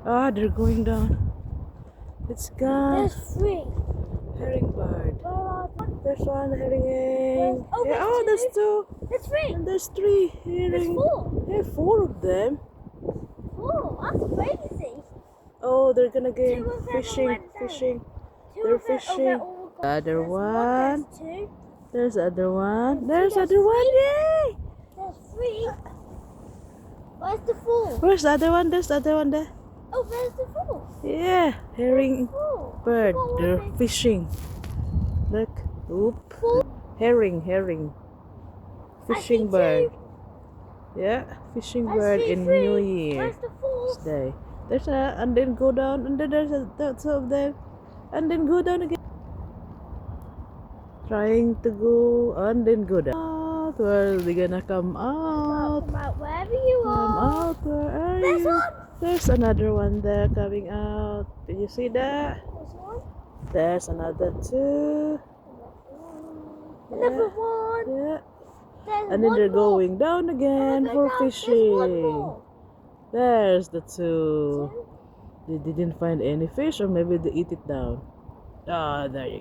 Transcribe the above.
Ah, they're going down. It's gone. There's three. Herring bird. Where are they? There's one herring. Oh, Yeah, there's there's two. There's three. And there's three There's herring. four. Yeah, four of them. Four. That's crazy. Oh, they're gonna go Two of them fishing. went down. Fishing. Two They're of them, fishing. all gone. Other There's one. There's two. There's other one. There's There's other one. three. Yay! There's three. Where's the four? Where's the other one? There's the other one there. Oh, there's the four. Yeah, herring Four. bird. Four, They're one, fishing. Look. Oop. four. Herring. I see Fishing bird. two. Yeah, fishing I bird see in three. New Year Where's the fourth? day. There's and then go down, and then there's two of them, and then go down again. Trying to go, and then go down. Where are they gonna come out? Come out wherever you Come are. out, where are There's you? one. There's another one there coming out. Did you see that? There's one. There's another two. Another one. Yeah. There's And then one they're more. going down again Oh, for there's one fishing. more. There's the two. Two. They didn't find any fish, or maybe they eat it down. Ah, there you go.